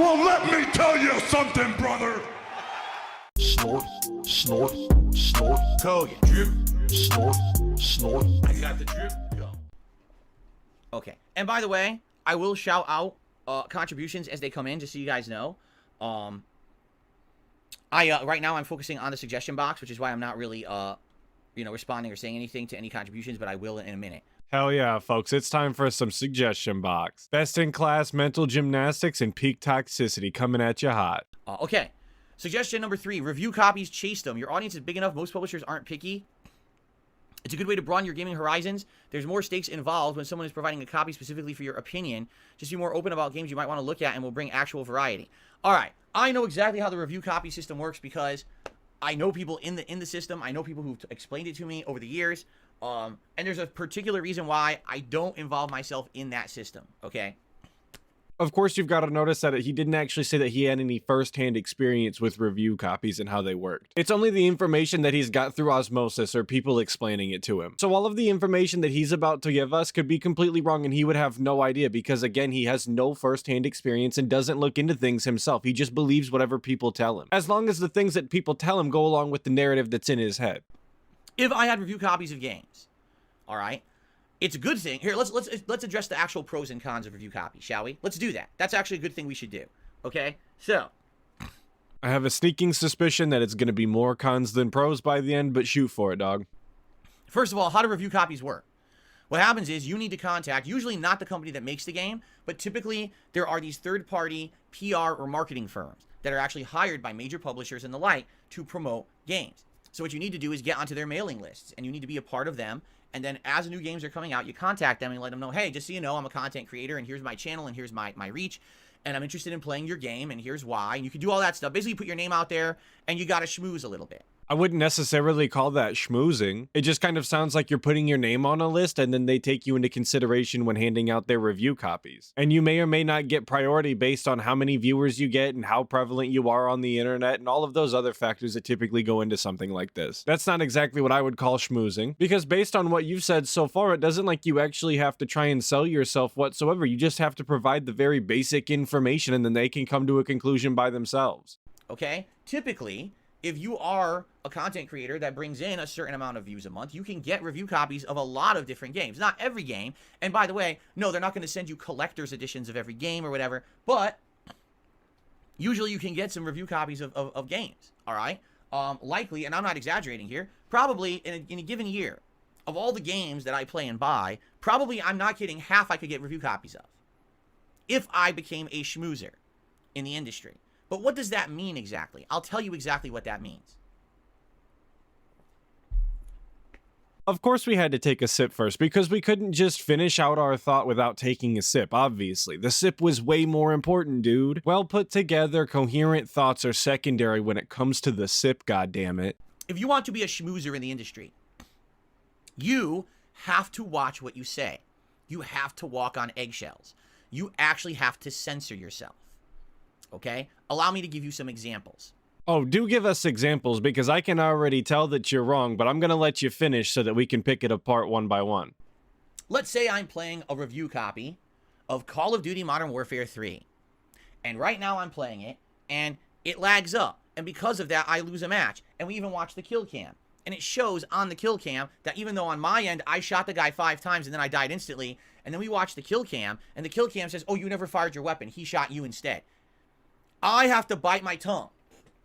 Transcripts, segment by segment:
Well, let me tell you something, brother. Snort, snort, snort. Hogan. Drip. Snort, snort. I got the drip. Go. Okay. And by the way, I will shout out contributions as they come in, just so you guys know. Right now I'm focusing on the suggestion box, which is why I'm not really responding or saying anything to any contributions, but I will in a minute. Hell yeah, folks, it's time for some suggestion box. Best in class mental gymnastics and peak toxicity coming at you hot. Okay. Suggestion number 3, review copies, chase them. Your audience is big enough, most publishers aren't picky. It's a good way to broaden your gaming horizons. There's more stakes involved when someone is providing a copy specifically for your opinion. Just be more open about games you might want to look at and will bring actual variety. All right, I know exactly how the review copy system works because I know people in the system. I know people who've explained it to me over the years. And there's a particular reason why I don't involve myself in that system, okay? Of course, you've got to notice that he didn't actually say that he had any first-hand experience with review copies and how they worked. It's only the information that he's got through osmosis or people explaining it to him. So all of the information that he's about to give us could be completely wrong and he would have no idea because, again, he has no first-hand experience and doesn't look into things himself. He just believes whatever people tell him. As long as the things that people tell him go along with the narrative that's in his head. If I had review copies of games, all right, it's a good thing. Here, let's address the actual pros and cons of review copies, shall we? Let's do that. That's actually a good thing we should do. Okay? So, I have a sneaking suspicion that it's going to be more cons than pros by the end, but shoot for it, dog. First of all, how do review copies work? What happens is you need to contact, usually not the company that makes the game, but typically there are these third-party PR or marketing firms that are actually hired by major publishers and the like to promote games. So what you need to do is get onto their mailing lists, and you need to be a part of them. And then as new games are coming out, you contact them and let them know, hey, just so you know, I'm a content creator, and here's my channel, and here's my reach, and I'm interested in playing your game, and here's why. And you can do all that stuff. Basically, put your name out there, and you got to schmooze a little bit. I wouldn't necessarily call that schmoozing. It just kind of sounds like you're putting your name on a list and then they take you into consideration when handing out their review copies. And you may or may not get priority based on how many viewers you get and how prevalent you are on the internet and all of those other factors that typically go into something like this. That's not exactly what I would call schmoozing, because based on what you've said so far, it doesn't like you actually have to try and sell yourself whatsoever. You just have to provide the very basic information and then they can come to a conclusion by themselves. Okay? Typically, if you are a content creator that brings in a certain amount of views a month, you can get review copies of a lot of different games. Not every game. And by the way, no, they're not going to send you collector's editions of every game or whatever, but usually you can get some review copies of games, all right? Likely, and I'm not exaggerating here, probably in a given year, of all the games that I play and buy, probably, I'm not kidding, half I could get review copies of if I became a schmoozer in the industry. But what does that mean exactly? I'll tell you exactly what that means. Of course we had to take a sip first, because we couldn't just finish out our thought without taking a sip, obviously. The sip was way more important, dude. Well put together, coherent thoughts are secondary when it comes to the sip, goddammit. If you want to be a schmoozer in the industry, you have to watch what you say. You have to walk on eggshells. You actually have to censor yourself. Okay? Allow me to give you some examples. Oh, do give us examples, because I can already tell that you're wrong, but I'm going to let you finish so that we can pick it apart one by one. Let's say I'm playing a review copy of Call of Duty Modern Warfare 3. And right now I'm playing it, and it lags up. And because of that, I lose a match. And we even watch the kill cam. And it shows on the kill cam that even though on my end, I shot the guy 5 times and then I died instantly, and then we watch the kill cam, and the kill cam says, oh, you never fired your weapon. He shot you instead. I have to bite my tongue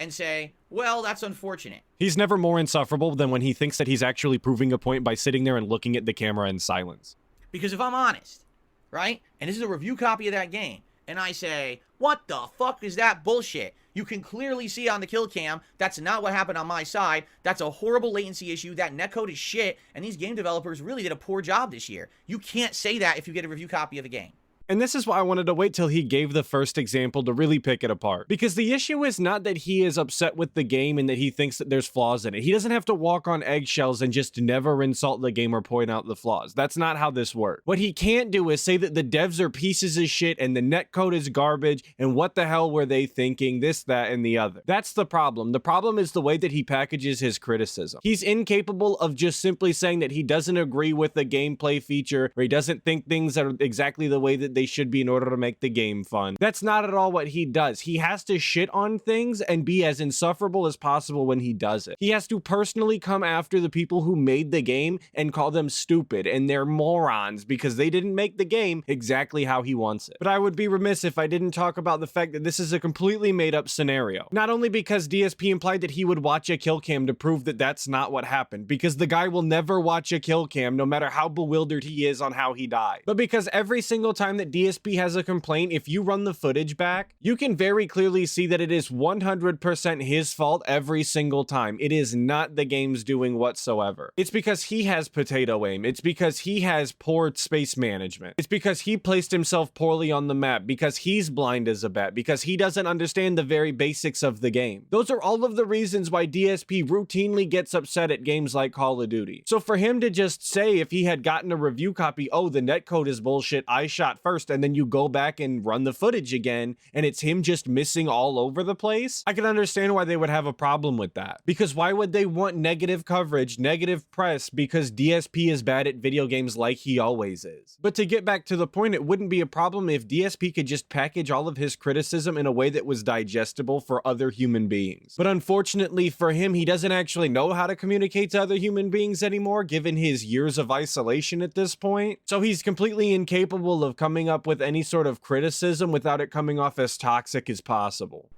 and say, well, that's unfortunate. He's never more insufferable than when he thinks that he's actually proving a point by sitting there and looking at the camera in silence. Because if I'm honest, right, and this is a review copy of that game, and I say, what the fuck is that bullshit? You can clearly see on the kill cam, that's not what happened on my side. That's a horrible latency issue. That netcode is shit, and these game developers really did a poor job this year. You can't say that if you get a review copy of a game. And this is why I wanted to wait till he gave the first example to really pick it apart. Because the issue is not that he is upset with the game and that he thinks that there's flaws in it. He doesn't have to walk on eggshells and just never insult the game or point out the flaws. That's not how this works. What he can't do is say that the devs are pieces of shit and the netcode is garbage and what the hell were they thinking, this, that, and the other. That's the problem. The problem is the way that he packages his criticism. He's incapable of just simply saying that he doesn't agree with the gameplay feature or he doesn't think things are exactly the way that they should be in order to make the game fun. That's not at all what he does. He has to shit on things and be as insufferable as possible when he does it. He has to personally come after the people who made the game and call them stupid and they're morons because they didn't make the game exactly how he wants it. But I would be remiss if I didn't talk about the fact that this is a completely made up scenario. Not only because DSP implied that he would watch a kill cam to prove that that's not what happened, because the guy will never watch a kill cam no matter how bewildered he is on how he died, but because every single time that DSP has a complaint, if you run the footage back, you can very clearly see that it is 100% his fault every single time. It is not the game's doing whatsoever. It's because he has potato aim. It's because he has poor space management. It's because he placed himself poorly on the map, because he's blind as a bat, because he doesn't understand the very basics of the game. Those are all of the reasons why DSP routinely gets upset at games like Call of Duty. So for him to just say, if he had gotten a review copy, oh, the netcode is bullshit, I shot first, and then you go back and run the footage again, and it's him just missing all over the place, I can understand why they would have a problem with that. Because why would they want negative coverage, negative press, because DSP is bad at video games like he always is? But to get back to the point, it wouldn't be a problem if DSP could just package all of his criticism in a way that was digestible for other human beings. But unfortunately for him, he doesn't actually know how to communicate to other human beings anymore, given his years of isolation at this point. So he's completely incapable of coming up with any sort of criticism without it coming off as toxic as possible.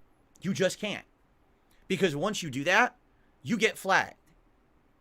You just can't. Because once you do that, you get flagged.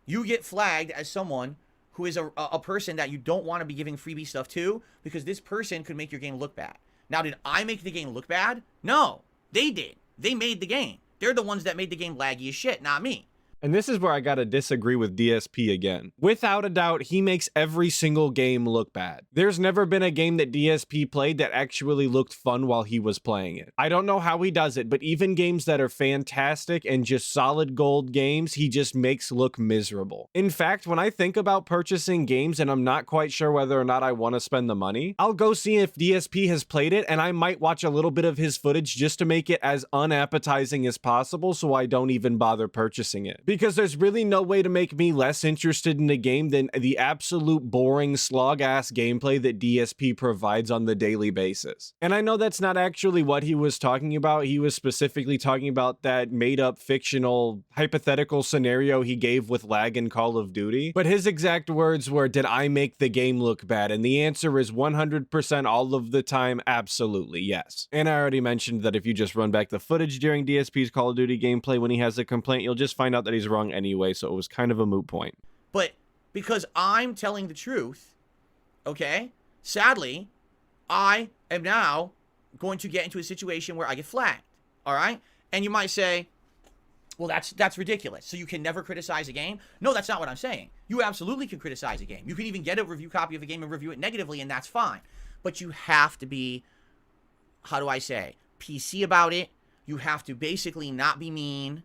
You get flagged as someone who is a person that you don't want to be giving freebie stuff to, because this person could make your game look bad. Now, did I make the game look bad? No, they did. They made the game. They're the ones that made the game laggy as shit, not me. And this is where I gotta disagree with DSP again. Without a doubt, he makes every single game look bad. There's never been a game that DSP played that actually looked fun while he was playing it. I don't know how he does it, but even games that are fantastic and just solid gold games, he just makes look miserable. In fact, when I think about purchasing games and I'm not quite sure whether or not I want to spend the money, I'll go see if DSP has played it, and I might watch a little bit of his footage just to make it as unappetizing as possible so I don't even bother purchasing it. Because there's really no way to make me less interested in a game than the absolute boring slog-ass gameplay that DSP provides on the daily basis. And I know that's not actually what he was talking about. He was specifically talking about that made-up fictional hypothetical scenario he gave with lag in Call of Duty. But his exact words were, did I make the game look bad? And the answer is 100% all of the time, absolutely, yes. And I already mentioned that if you just run back the footage during DSP's Call of Duty gameplay when he has a complaint, you'll just find out that he's wrong anyway, so it was kind of a moot point. But because I'm telling the truth, okay, sadly, I am now going to get into a situation where I get flagged, all right? And you might say, well, that's ridiculous. So you can never criticize a game? No, that's not what I'm saying. You absolutely can criticize a game. You can even get a review copy of a game and review it negatively, and that's fine. But you have to be, how do I say, PC about it. You have to basically not be mean.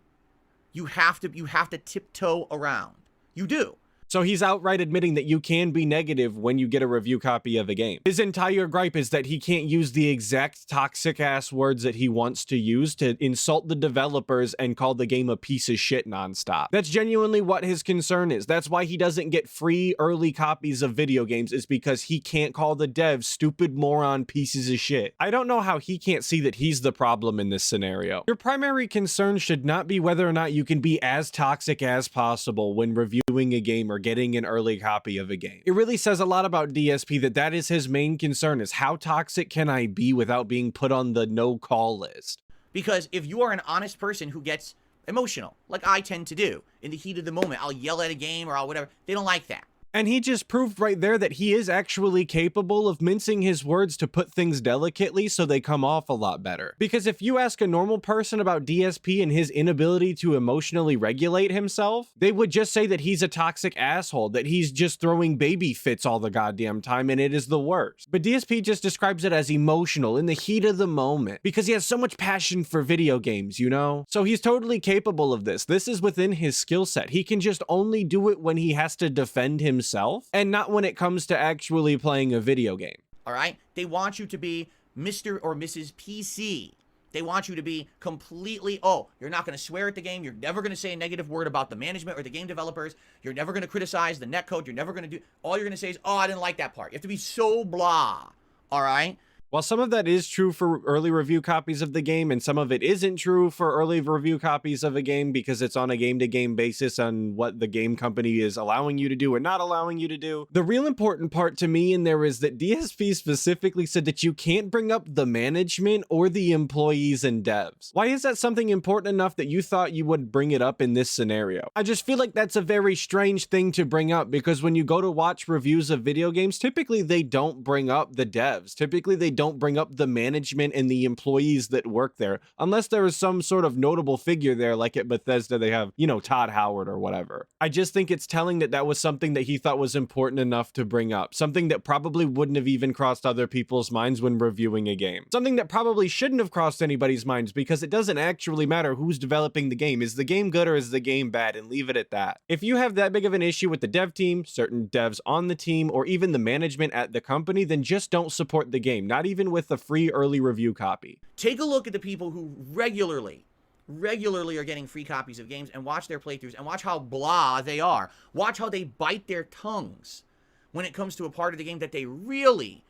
You have to tiptoe around. You do. So he's outright admitting that you can be negative when you get a review copy of a game. His entire gripe is that he can't use the exact toxic ass words that he wants to use to insult the developers and call the game a piece of shit nonstop. That's genuinely what his concern is. That's why he doesn't get free early copies of video games, is because he can't call the devs stupid moron pieces of shit. I don't know how he can't see that he's the problem in this scenario. Your primary concern should not be whether or not you can be as toxic as possible when reviewing a game or getting an early copy of a game. It really says a lot about DSP that is his main concern, is how toxic can I be without being put on the no call list? Because if you are an honest person who gets emotional, like I tend to do, in the heat of the moment, I'll yell at a game or I'll whatever, they don't like that. And he just proved right there that he is actually capable of mincing his words to put things delicately so they come off a lot better. Because if you ask a normal person about DSP and his inability to emotionally regulate himself, they would just say that he's a toxic asshole, that he's just throwing baby fits all the goddamn time, and it is the worst. But DSP just describes it as emotional, in the heat of the moment, because he has so much passion for video games, you know? So he's totally capable of this. This is within his skill set. He can just only do it when he has to defend himself, and not when it comes to actually playing a video game. All right? They want you to be Mr. or Mrs. PC. They want you to be completely, oh, you're not going to swear at the game. You're never going to say a negative word about the management or the game developers. You're never going to criticize the netcode. You're never going to do, all you're going to say is, oh, I didn't like that part. You have to be so blah All right. While some of that is true for early review copies of the game, and some of it isn't true for early review copies of a game because it's on a game-to-game basis on what the game company is allowing you to do or not allowing you to do, the real important part to me in there is that DSP specifically said that you can't bring up the management or the employees and devs. Why is that something important enough that you thought you would bring it up in this scenario? I just feel like that's a very strange thing to bring up, because when you go to watch reviews of video games, typically they don't bring up the devs. Typically they don't bring up the management and the employees that work there, unless there is some sort of notable figure there, like at Bethesda they have, you know, Todd Howard or whatever. I just think it's telling that that was something that he thought was important enough to bring up, something that probably wouldn't have even crossed other people's minds when reviewing a game, something that probably shouldn't have crossed anybody's minds, because it doesn't actually matter who's developing the game. Is the game good or is the game bad? And leave it at that. If you have that big of an issue with the dev team, certain devs on the team, or even the management at the company, then just don't support the game, not even with a free early review copy. Take a look at the people who regularly are getting free copies of games, and watch their playthroughs and watch how blah they are. Watch how they bite their tongues when it comes to a part of the game that they really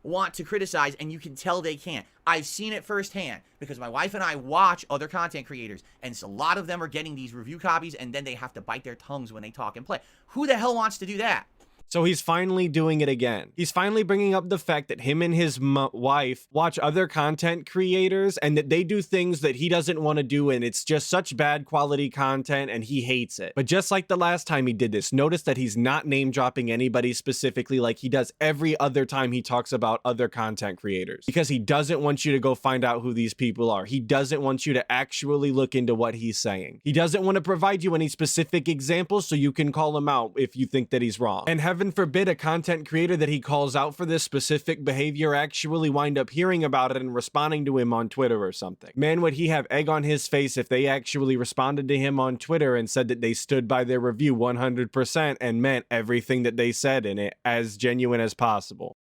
want to criticize, and you can tell they can't. I've seen it firsthand because my wife and I watch other content creators, and a lot of them are getting these review copies, and then they have to bite their tongues when they talk and play. Who the hell wants to do that? So he's finally doing it again. He's finally bringing up the fact that him and his wife watch other content creators and that they do things that he doesn't want to do, and it's just such bad quality content and he hates it. But just like the last time he did this, notice that he's not name dropping anybody specifically like he does every other time he talks about other content creators, because he doesn't want you to go find out who these people are. He doesn't want you to actually look into what he's saying. He doesn't want to provide you any specific examples so you can call him out if you think that he's wrong. And heaven forbid a content creator that he calls out for this specific behavior actually wind up hearing about it and responding to him on Twitter or something. Man, would he have egg on his face if they actually responded to him on Twitter and said that they stood by their review 100% and meant everything that they said in it as genuine as possible.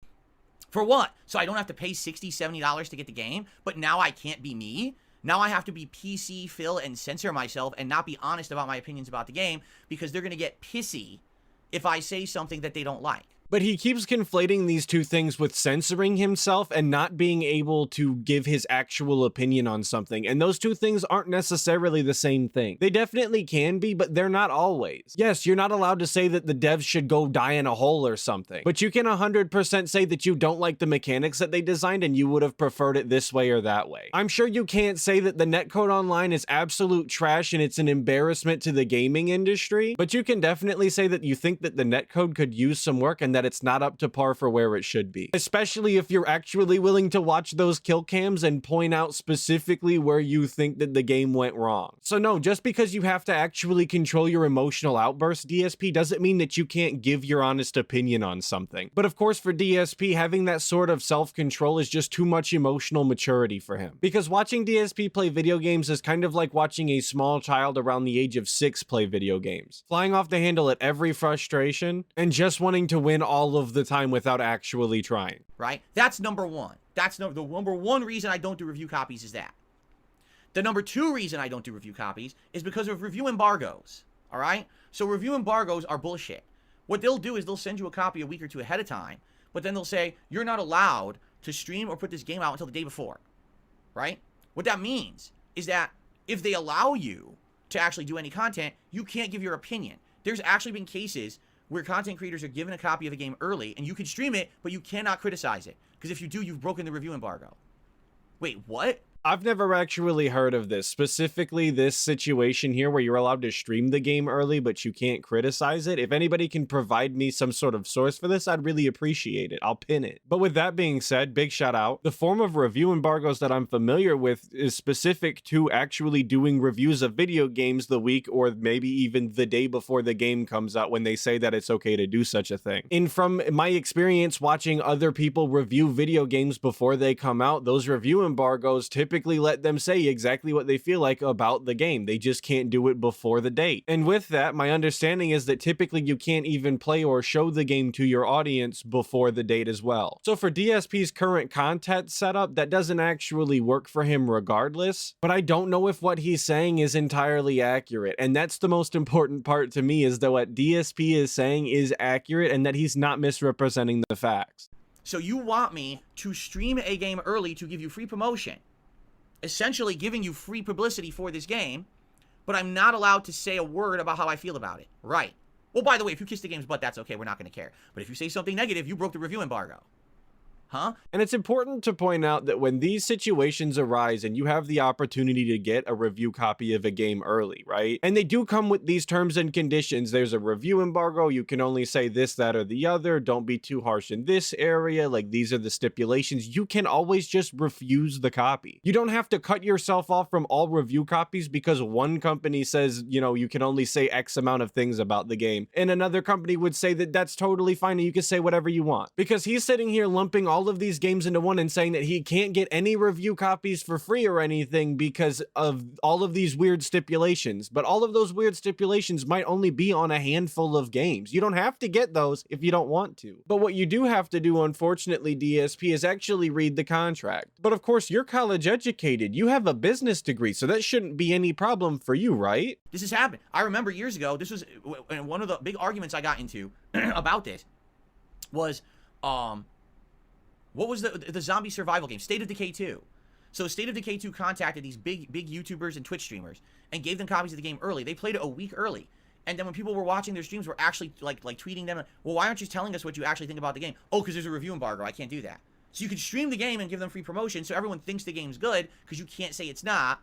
For what? So I don't have to pay $60, $70 to get the game, but now I can't be me? Now I have to be PC, Phil, and censor myself and not be honest about my opinions about the game because they're going to get pissy if I say something that they don't like. But he keeps conflating these two things with censoring himself and not being able to give his actual opinion on something. And those two things aren't necessarily the same thing. They definitely can be, but they're not always. Yes, you're not allowed to say that the devs should go die in a hole or something, but you can 100% say that you don't like the mechanics that they designed and you would have preferred it this way or that way. I'm sure you can't say that the netcode online is absolute trash and it's an embarrassment to the gaming industry, but you can definitely say that you think that the netcode could use some work and that it's not up to par for where it should be, especially if you're actually willing to watch those kill cams and point out specifically where you think that the game went wrong. So no, just because you have to actually control your emotional outbursts, DSP, doesn't mean that you can't give your honest opinion on something. But of course for DSP, having that sort of self-control is just too much emotional maturity for him, because watching DSP play video games is kind of like watching a small child around the age of 6 play video games, flying off the handle at every frustration and just wanting to win all of the time without actually trying. Right? That's number one. That's the number one reason I don't do review copies is that. The number two reason I don't do review copies is because of review embargoes. All right? So review embargoes are bullshit. What they'll do is they'll send you a copy a week or two ahead of time, but then they'll say, you're not allowed to stream or put this game out until the day before. Right? What that means is that if they allow you to actually do any content, you can't give your opinion. There's actually been cases where content creators are given a copy of a game early and you can stream it, but you cannot criticize it. Because if you do, you've broken the review embargo. Wait, what? I've never actually heard of this, specifically this situation here where you're allowed to stream the game early, but you can't criticize it. If anybody can provide me some sort of source for this, I'd really appreciate it. I'll pin it. But with that being said, big shout out. The form of review embargoes that I'm familiar with is specific to actually doing reviews of video games the week or maybe even the day before the game comes out when they say that it's okay to do such a thing. And from my experience watching other people review video games before they come out, those review embargoes typically let them say exactly what they feel like about the game. They just can't do it before the date. And with that, my understanding is that typically you can't even play or show the game to your audience before the date as well. So for DSP's current content setup, that doesn't actually work for him regardless, but I don't know if what he's saying is entirely accurate. And that's the most important part to me, is that what DSP is saying is accurate and that he's not misrepresenting the facts. So you want me to stream a game early to give you free promotion, essentially giving you free publicity for this game, but I'm not allowed to say a word about how I feel about it. Right. Well, by the way, if you kiss the game's butt, that's okay. We're not going to care. But if you say something negative, you broke the review embargo. Huh? And it's important to point out that when these situations arise and you have the opportunity to get a review copy of a game early, right? And they do come with these terms and conditions. There's a review embargo. You can only say this, that, or the other. Don't be too harsh in this area. Like, these are the stipulations. You can always just refuse the copy. You don't have to cut yourself off from all review copies because one company says, you know, you can only say X amount of things about the game. And another company would say that that's totally fine and you can say whatever you want. Because he's sitting here lumping all of these games into one and saying that he can't get any review copies for free or anything because of all of these weird stipulations. But all of those weird stipulations might only be on a handful of games. You don't have to get those if you don't want to. But what you do have to do, unfortunately, DSP, is actually read the contract. But of course, you're college educated. You have a business degree, so that shouldn't be any problem for you, right? This has happened. I remember years ago, this was one of the big arguments I got into about this was, what was the zombie survival game? State of Decay 2. So State of Decay 2 contacted these big YouTubers and Twitch streamers and gave them copies of the game early. They played it a week early. And then when people were watching their streams, were actually like tweeting them, well, why aren't you telling us what you actually think about the game? Oh, because there's a review embargo. I can't do that. So you can stream the game and give them free promotion so everyone thinks the game's good because you can't say it's not.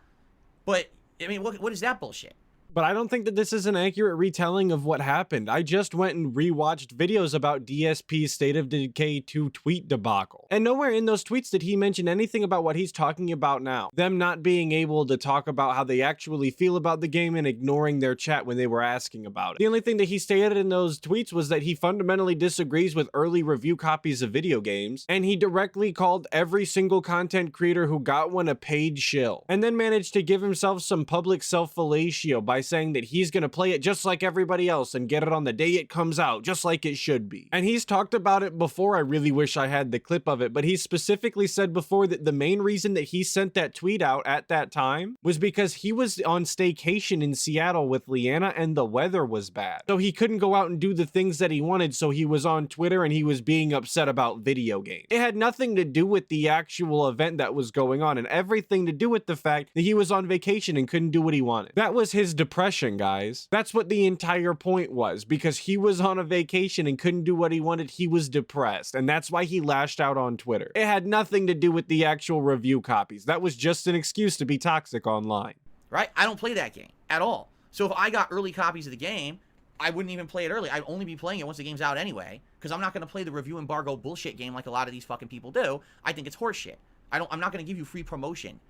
But, I mean, what is that bullshit? But I don't think that this is an accurate retelling of what happened. I just went and rewatched videos about DSP's State of Decay 2 tweet debacle. And nowhere in those tweets did he mention anything about what he's talking about now. Them not being able to talk about how they actually feel about the game and ignoring their chat when they were asking about it. The only thing that he stated in those tweets was that he fundamentally disagrees with early review copies of video games, and he directly called every single content creator who got one a paid shill, and then managed to give himself some public self-fellatio by saying that he's gonna play it just like everybody else and get it on the day it comes out, just like it should be. And he's talked about it before. I really wish I had the clip of it, but he specifically said before that the main reason that he sent that tweet out at that time was because he was on staycation in Seattle with Leanna and the weather was bad. So he couldn't go out and do the things that he wanted, so he was on Twitter and he was being upset about video games. It had nothing to do with the actual event that was going on and everything to do with the fact that he was on vacation and couldn't do what he wanted. That was his depression, guys. That's what the entire point was. Because he was on a vacation and couldn't do what he wanted, he was depressed, and that's why he lashed out on Twitter. It had nothing to do with the actual review copies. That was just an excuse to be toxic online. Right? I don't play that game at all. So if I got early copies of the game, I wouldn't even play it early. I'd only be playing it once the game's out anyway, because I'm not going to play the review embargo bullshit game like a lot of these fucking people do. I think it's horseshit. I'm not going to give you free promotion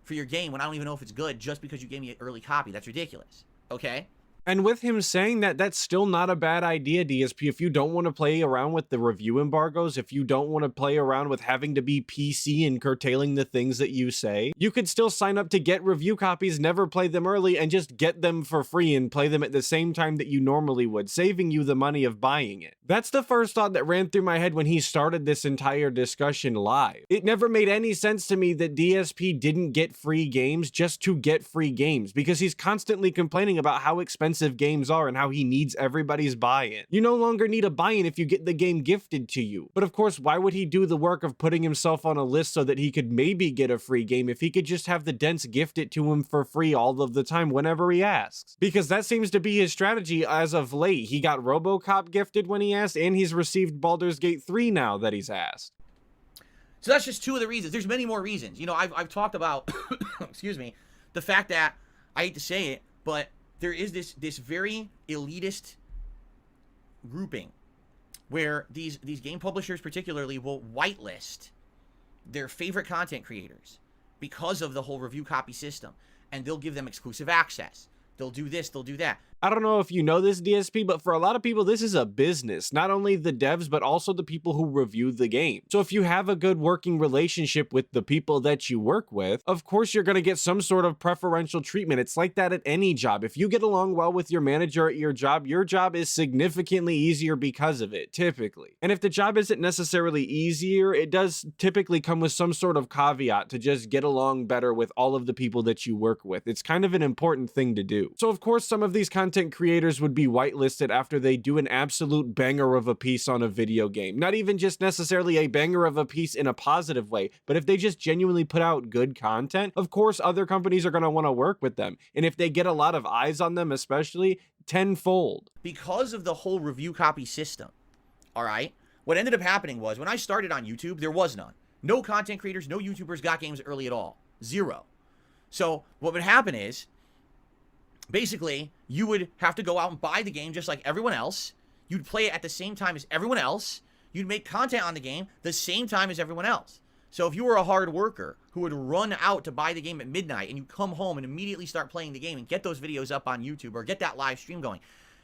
for your game when I don't even know if it's good just because you gave me an early copy. That's ridiculous. Okay? And with him saying that, that's still not a bad idea, DSP. If you don't want to play around with the review embargoes, if you don't want to play around with having to be PC and curtailing the things that you say, you could still sign up to get review copies, never play them early, and just get them for free and play them at the same time that you normally would, saving you the money of buying it. That's the first thought that ran through my head when he started this entire discussion live. It never made any sense to me that DSP didn't get free games just to get free games, because he's constantly complaining about how expensive games are and how he needs everybody's buy-in. You no longer need a buy-in if you get the game gifted to you. But of course, why would he do the work of putting himself on a list so that he could maybe get a free game if he could just have the dents gift it to him for free all of the time whenever he asks? Because that seems to be his strategy as of late. He got RoboCop gifted when he asked, and he's received Baldur's Gate 3 now that he's asked. So that's just two of the reasons. There's many more reasons. You know, I've talked about, excuse me, the fact that, I hate to say it, but there is this very elitist grouping where these game publishers particularly will whitelist their favorite content creators because of the whole review copy system, and they'll give them exclusive access. They'll do this, they'll do that. I don't know if you know this, DSP, but for a lot of people, this is a business. Not only the devs, but also the people who review the game. So if you have a good working relationship with the people that you work with, of course you're going to get some sort of preferential treatment. It's like that at any job. If you get along well with your manager at your job is significantly easier because of it, typically. And if the job isn't necessarily easier, it does typically come with some sort of caveat to just get along better with all of the people that you work with. It's kind of an important thing to do. So of course, some of these content creators would be whitelisted after they do an absolute banger of a piece on a video game. Not even just necessarily a banger of a piece in a positive way, but if they just genuinely put out good content, of course other companies are going to want to work with them. And if they get a lot of eyes on them, especially, tenfold. Because of the whole review copy system, all right, what ended up happening was when I started on YouTube, there was none. No content creators, no YouTubers got games early at all. Zero. So what would happen is, basically, you would have to go out and buy the game just like everyone else. You'd play it at the same time as everyone else. You'd make content on the game the same time as everyone else. So if you were a hard worker who would run out to buy the game at midnight and you come home and immediately start playing the game and get those videos up on YouTube or get that live stream going,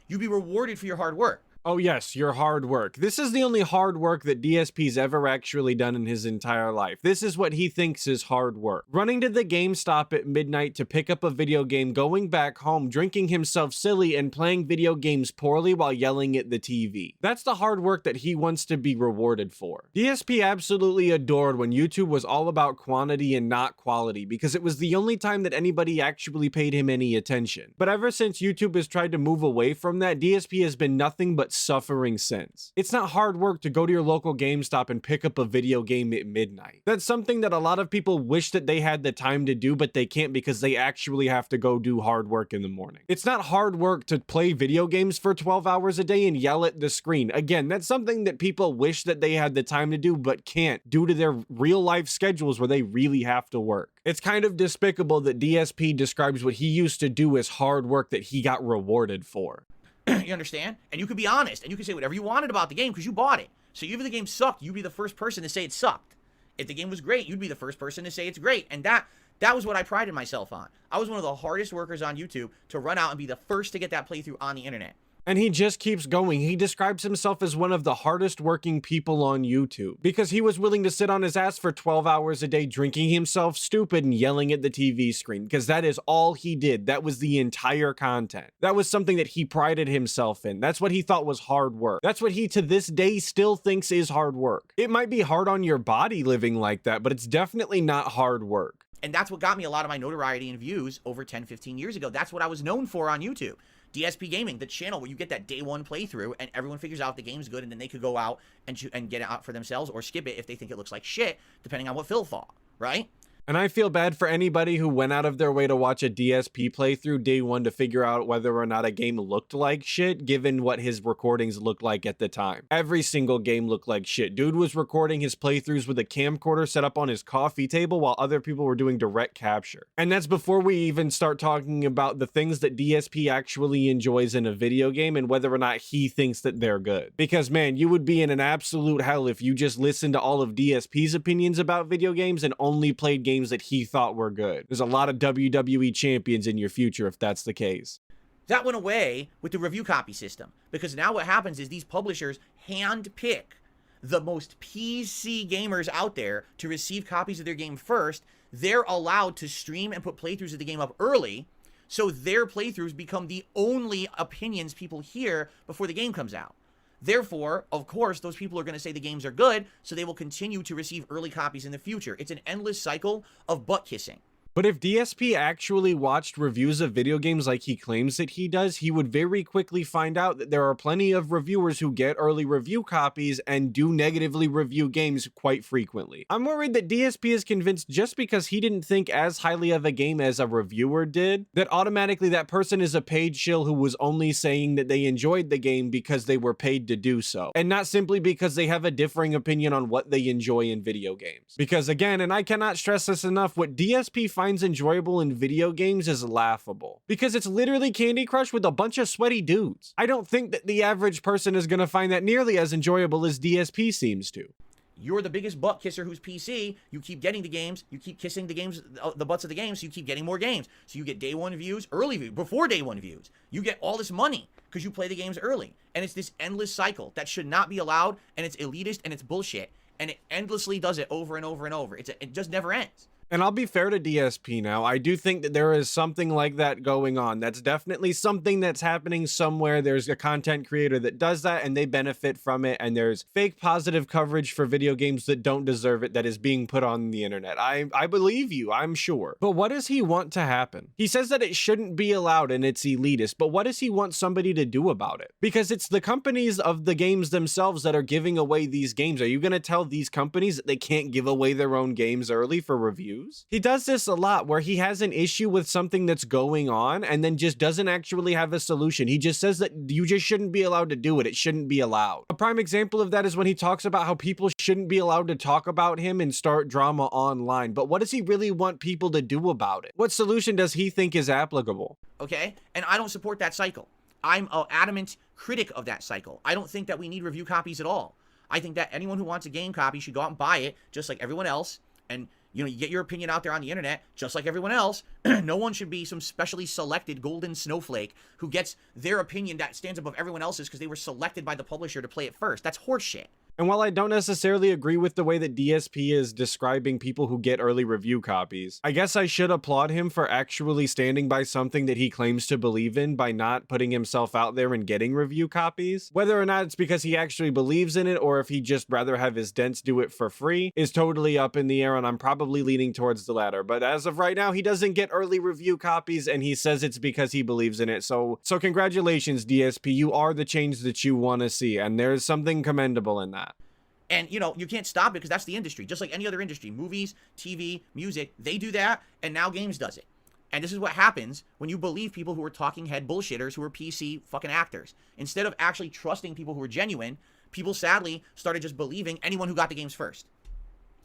you'd be rewarded for your hard work. Oh yes, your hard work. This is the only hard work that DSP's ever actually done in his entire life. This is what he thinks is hard work. Running to the GameStop at midnight to pick up a video game, going back home, drinking himself silly, and playing video games poorly while yelling at the TV. That's the hard work that he wants to be rewarded for. DSP absolutely adored when YouTube was all about quantity and not quality, because it was the only time that anybody actually paid him any attention. But ever since YouTube has tried to move away from that, DSP has been nothing but suffering since. It's not hard work to go to your local GameStop and pick up a video game at midnight. That's something that a lot of people wish that they had the time to do, but they can't because they actually have to go do hard work in the morning. It's not hard work to play video games for 12 hours a day and yell at the screen. Again, that's something that people wish that they had the time to do, but can't due to their real life schedules where they really have to work. It's kind of despicable that DSP describes what he used to do as hard work that he got rewarded for. You understand? And you could be honest, and you could say whatever you wanted about the game because you bought it. So if the game sucked, you'd be the first person to say it sucked. If the game was great, you'd be the first person to say it's great. And that was what I prided myself on. I was one of the hardest workers on YouTube to run out and be the first to get that playthrough on the internet. And he just keeps going. He describes himself as one of the hardest working people on YouTube because he was willing to sit on his ass for 12 hours a day drinking himself stupid and yelling at the TV screen because that is all he did. That was the entire content. That was something that he prided himself in. That's what he thought was hard work. That's what he to this day still thinks is hard work. It might be hard on your body living like that, but it's definitely not hard work. And that's what got me a lot of my notoriety and views over 10, 15 years ago. That's what I was known for on YouTube. DSP Gaming, the channel where you get that day one playthrough and everyone figures out the game's good and then they could go out and get it out for themselves or skip it if they think it looks like shit, depending on what Phil thought, right? And I feel bad for anybody who went out of their way to watch a DSP playthrough day one to figure out whether or not a game looked like shit, given what his recordings looked like at the time. Every single game looked like shit. Dude was recording his playthroughs with a camcorder set up on his coffee table while other people were doing direct capture. And that's before we even start talking about the things that DSP actually enjoys in a video game and whether or not he thinks that they're good. Because man, you would be in an absolute hell if you just listened to all of DSP's opinions about video games and only played games that he thought were good. There's a lot of WWE champions in your future if that's the case. That went away with the review copy system because now what happens is these publishers handpick the most PC gamers out there to receive copies of their game first. They're allowed to stream and put playthroughs of the game up early, so their playthroughs become the only opinions people hear before the game comes out. Therefore, of course, those people are going to say the games are good, so they will continue to receive early copies in the future. It's an endless cycle of butt kissing. But if DSP actually watched reviews of video games like he claims that he does, he would very quickly find out that there are plenty of reviewers who get early review copies and do negatively review games quite frequently. I'm worried that DSP is convinced just because he didn't think as highly of a game as a reviewer did, that automatically that person is a paid shill who was only saying that they enjoyed the game because they were paid to do so, and not simply because they have a differing opinion on what they enjoy in video games. Because again, and I cannot stress this enough, what DSP finds enjoyable in video games is laughable because it's literally Candy Crush with a bunch of sweaty dudes. I don't think that the average person is going to find that nearly as enjoyable as DSP seems to. You're the biggest butt kisser who's PC. You keep getting the games. You keep kissing the games, the butts of the games. So you keep getting more games. So you get day one views, early views, before day one views. You get all this money because you play the games early. And it's this endless cycle that should not be allowed. And it's elitist and it's bullshit. And it endlessly does it over and over and over. It just never ends. And I'll be fair to DSP now. I do think that there is something like that going on. That's definitely something that's happening somewhere. There's a content creator that does that and they benefit from it. And there's fake positive coverage for video games that don't deserve it that is being put on the internet. I believe you, I'm sure. But what does he want to happen? He says that it shouldn't be allowed and it's elitist, but what does he want somebody to do about it? Because it's the companies of the games themselves that are giving away these games. Are you going to tell these companies that they can't give away their own games early for reviews? He does this a lot where he has an issue with something that's going on and then just doesn't actually have a solution. He just says that you just shouldn't be allowed to do it. It shouldn't be allowed. A prime example of that is when he talks about how people shouldn't be allowed to talk about him and start drama online. But what does he really want people to do about it? What solution does he think is applicable? Okay? And I don't support that cycle. I'm an adamant critic of that cycle. I don't think that we need review copies at all. I think that anyone who wants a game copy should go out and buy it just like everyone else. And you get your opinion out there on the internet just like everyone else. No one should be some specially selected golden snowflake who gets their opinion that stands above everyone else's because they were selected by the publisher to play it first. That's horseshit. And while I don't necessarily agree with the way that DSP is describing people who get early review copies, I guess I should applaud him for actually standing by something that he claims to believe in by not putting himself out there and getting review copies. Whether or not it's because he actually believes in it or if he'd just rather have his dents do it for free is totally up in the air, and I'm probably leaning towards the latter. But as of right now, he doesn't get early review copies and he says it's because he believes in it. So congratulations, DSP. You are the change that you want to see, and there's something commendable in that. And, you can't stop it because that's the industry. Just like any other industry, movies, TV, music, they do that, and now games does it. And this is what happens when you believe people who are talking head bullshitters who are PC fucking actors. Instead of actually trusting people who are genuine, people sadly started just believing anyone who got the games first.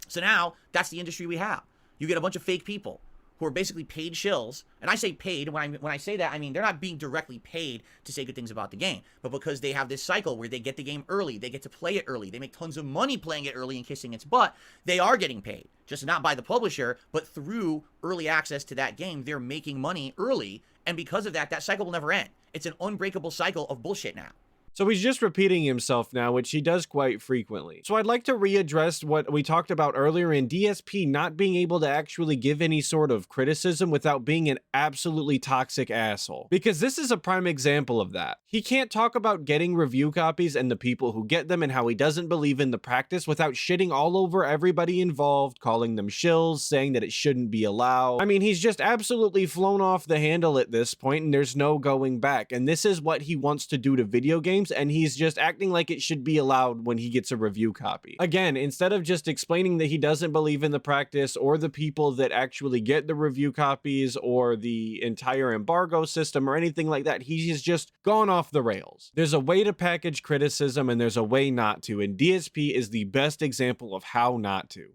So now, that's the industry we have. You get a bunch of fake people who are basically paid shills. And I say paid, when I say that, I mean they're not being directly paid to say good things about the game, but because they have this cycle where they get the game early, they get to play it early, they make tons of money playing it early and kissing its butt, they are getting paid. Just not by the publisher, but through early access to that game, they're making money early, and because of that, that cycle will never end. It's an unbreakable cycle of bullshit now. So he's just repeating himself now, which he does quite frequently. So I'd like to readdress what we talked about earlier in DSP not being able to actually give any sort of criticism without being an absolutely toxic asshole. Because this is a prime example of that. He can't talk about getting review copies and the people who get them and how he doesn't believe in the practice without shitting all over everybody involved, calling them shills, saying that it shouldn't be allowed. I mean, he's just absolutely flown off the handle at this point and there's no going back. And this is what he wants to do to video games, and he's just acting like it should be allowed when he gets a review copy. Again, instead of just explaining that he doesn't believe in the practice or the people that actually get the review copies or the entire embargo system or anything like that, he's just gone off the rails. There's a way to package criticism and there's a way not to, and DSP is the best example of how not to.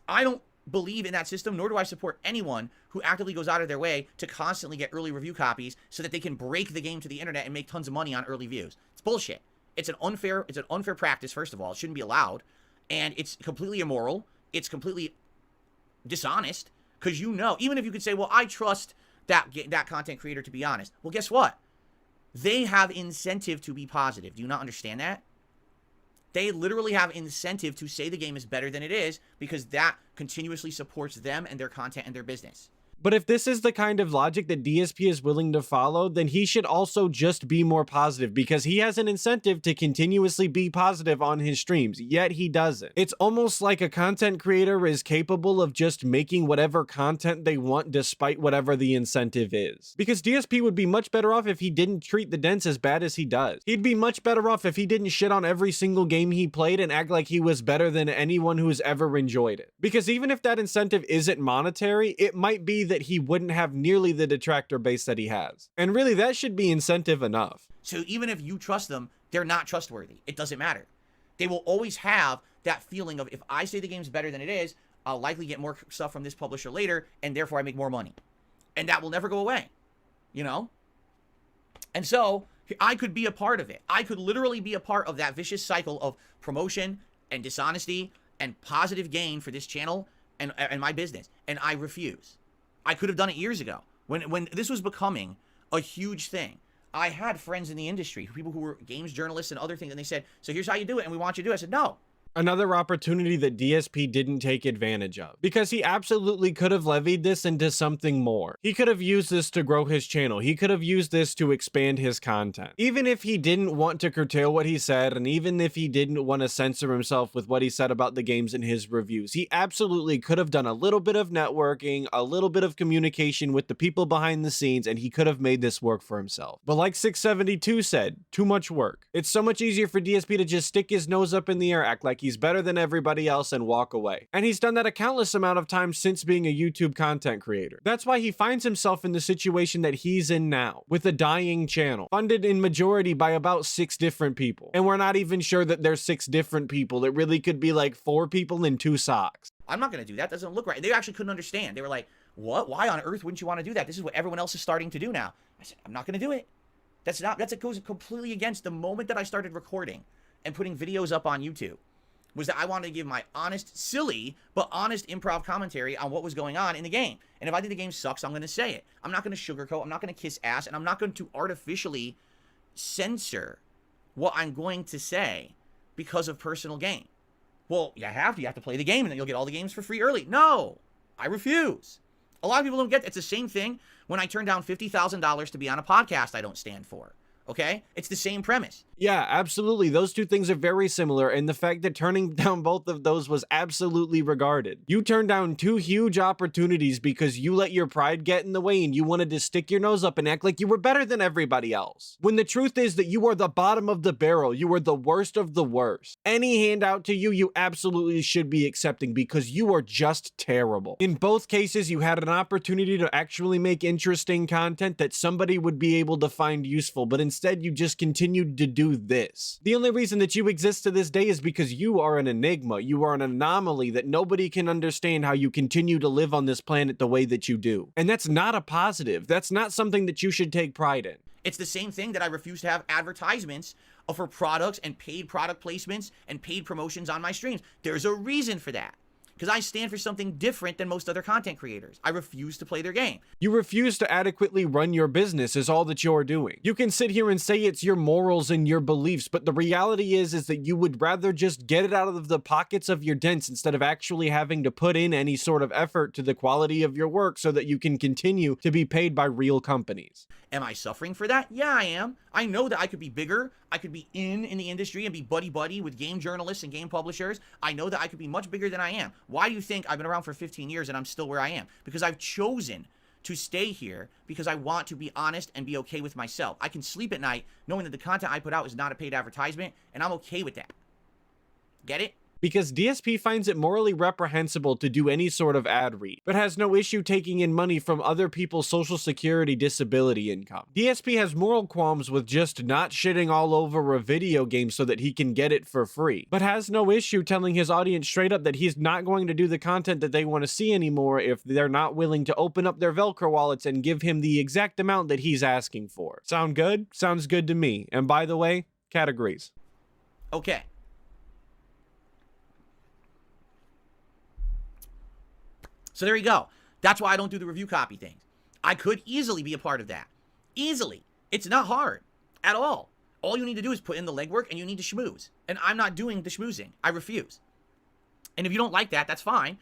I don't believe in that system, nor do I support anyone who actively goes out of their way to constantly get early review copies so that they can break the game to the internet and make tons of money on early views. It's bullshit. It's an unfair practice, first of all. It shouldn't be allowed. And it's completely immoral. It's completely dishonest. Because even if you could say, well, I trust that content creator to be honest. Well, guess what? They have incentive to be positive. Do you not understand that? They literally have incentive to say the game is better than it is because that continuously supports them and their content and their business. But if this is the kind of logic that DSP is willing to follow, then he should also just be more positive because he has an incentive to continuously be positive on his streams, yet he doesn't. It's almost like a content creator is capable of just making whatever content they want despite whatever the incentive is. Because DSP would be much better off if he didn't treat the dents as bad as he does. He'd be much better off if he didn't shit on every single game he played and act like he was better than anyone who's ever enjoyed it. Because even if that incentive isn't monetary, it might be that he wouldn't have nearly the detractor base that he has. And really, that should be incentive enough. So even if you trust them, they're not trustworthy. It doesn't matter. They will always have that feeling of, if I say the game's better than it is, I'll likely get more stuff from this publisher later, and therefore I make more money. And that will never go away, And so I could be a part of it. I could literally be a part of that vicious cycle of promotion and dishonesty and positive gain for this channel and my business. And I refuse. I could have done it years ago when this was becoming a huge thing. I had friends in the industry, people who were games journalists and other things, and they said, so here's how you do it, and we want you to do it. I said, no, Another opportunity that DSP didn't take advantage of, because he absolutely could have levied this into something more. He could have used this to grow his channel. He could have used this to expand his content. Even if he didn't want to curtail what he said, and even if he didn't want to censor himself with what he said about the games in his reviews, he absolutely could have done a little bit of networking, a little bit of communication with the people behind the scenes, and he could have made this work for himself. But like 672 said, too much work. It's so much easier for DSP to just stick his nose up in the air, act like he's better than everybody else, and walk away. And he's done that a countless amount of times since being a YouTube content creator. That's why he finds himself in the situation that he's in now, with a dying channel, funded in majority by about 6 different people. And we're not even sure that there's 6 different people. It really could be like 4 people and 2 socks. I'm not going to do that. Doesn't look right. They actually couldn't understand. They were like, what? Why on earth wouldn't you want to do that? This is what everyone else is starting to do now. I said, I'm not going to do it. It goes completely against the moment that I started recording and putting videos up on YouTube. Was that I wanted to give my honest, silly, but honest improv commentary on what was going on in the game. And if I think the game sucks, I'm going to say it. I'm not going to sugarcoat. I'm not going to kiss ass. And I'm not going to artificially censor what I'm going to say because of personal gain. Well, you have to. You have to play the game and then you'll get all the games for free early. No, I refuse. A lot of people don't get it. It's the same thing when I turn down $50,000 to be on a podcast I don't stand for. Okay? It's the same premise. Yeah, absolutely. Those two things are very similar, and the fact that turning down both of those was absolutely regarded. You turned down 2 huge opportunities because you let your pride get in the way and you wanted to stick your nose up and act like you were better than everybody else. When the truth is that you are the bottom of the barrel, you are the worst of the worst. Any handout to you, you absolutely should be accepting because you are just terrible. In both cases, you had an opportunity to actually make interesting content that somebody would be able to find useful, but instead you just continued to do this. The only reason that you exist to this day is because you are an enigma. You are an anomaly that nobody can understand how you continue to live on this planet the way that you do. And that's not a positive. That's not something that you should take pride in. It's the same thing that I refuse to have advertisements for products and paid product placements and paid promotions on my streams. There's a reason for that. Because I stand for something different than most other content creators. I refuse to play their game. You refuse to adequately run your business is all that you're doing. You can sit here and say it's your morals and your beliefs, but the reality is that you would rather just get it out of the pockets of your dents instead of actually having to put in any sort of effort to the quality of your work so that you can continue to be paid by real companies. Am I suffering for that? Yeah, I am. I know that I could be bigger. I could be in the industry and be buddy-buddy with game journalists and game publishers. I know that I could be much bigger than I am. Why do you think I've been around for 15 years and I'm still where I am? Because I've chosen to stay here because I want to be honest and be okay with myself. I can sleep at night knowing that the content I put out is not a paid advertisement, and I'm okay with that. Get it? Because DSP finds it morally reprehensible to do any sort of ad read, but has no issue taking in money from other people's social security disability income. DSP has moral qualms with just not shitting all over a video game so that he can get it for free, but has no issue telling his audience straight up that he's not going to do the content that they want to see anymore if they're not willing to open up their Velcro wallets and give him the exact amount that he's asking for. Sound good? Sounds good to me. And by the way, Cat agrees. Okay. So there you go. That's why I don't do the review copy things. I could easily be a part of that. Easily. It's not hard at all. All you need to do is put in the legwork and you need to schmooze. And I'm not doing the schmoozing. I refuse. And if you don't like that, that's fine.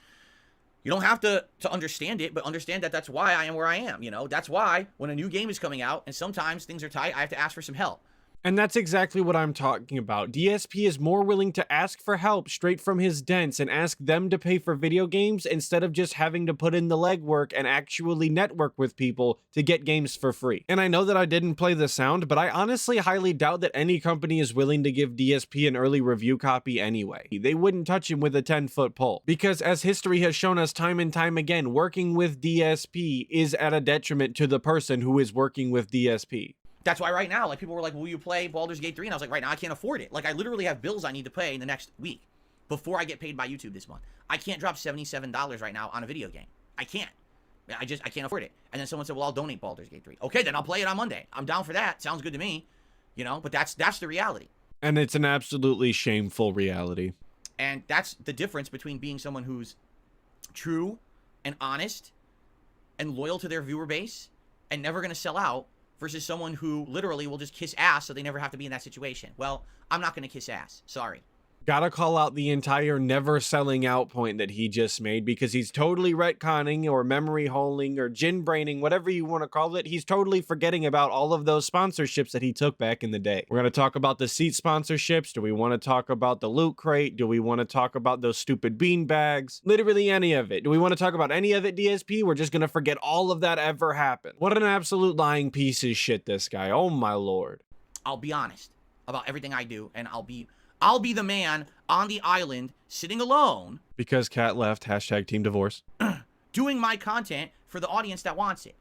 You don't have to understand it, but understand that that's why I am where I am. You know, that's why when a new game is coming out and sometimes things are tight, I have to ask for some help. And that's exactly what I'm talking about. DSP is more willing to ask for help straight from his dents and ask them to pay for video games instead of just having to put in the legwork and actually network with people to get games for free. And I know that I didn't play the sound, but I honestly highly doubt that any company is willing to give DSP an early review copy anyway. They wouldn't touch him with a 10-foot pole. Because as history has shown us time and time again, working with DSP is at a detriment to the person who is working with DSP. That's why right now, like, people were like, will you play Baldur's Gate 3? And I was like, right now, I can't afford it. Like, I literally have bills I need to pay in the next week before I get paid by YouTube this month. I can't drop $77 right now on a video game. I can't. I can't afford it. And then someone said, well, I'll donate Baldur's Gate 3. Okay, then I'll play it on Monday. I'm down for that. Sounds good to me. You know, but that's the reality. And it's an absolutely shameful reality. And that's the difference between being someone who's true and honest and loyal to their viewer base and never going to sell out versus someone who literally will just kiss ass so they never have to be in that situation. Well, I'm not going to kiss ass. Sorry. Gotta call out the entire never selling out point that he just made, because he's totally retconning or memory holing or gin braining, whatever you want to call it. He's totally forgetting about all of those sponsorships that he took back in the day. We're going to talk about the seat sponsorships. Do we want to talk about the loot crate? Do we want to talk about those stupid bean bags? Literally any of it. Do we want to talk about any of it, DSP? We're just going to forget all of that ever happened. What an absolute lying piece of shit, this guy. Oh my lord. I'll be honest about everything I do, and I'll be the man on the island sitting alone Because Cat left, hashtag team divorce. doing my content for the audience that wants it.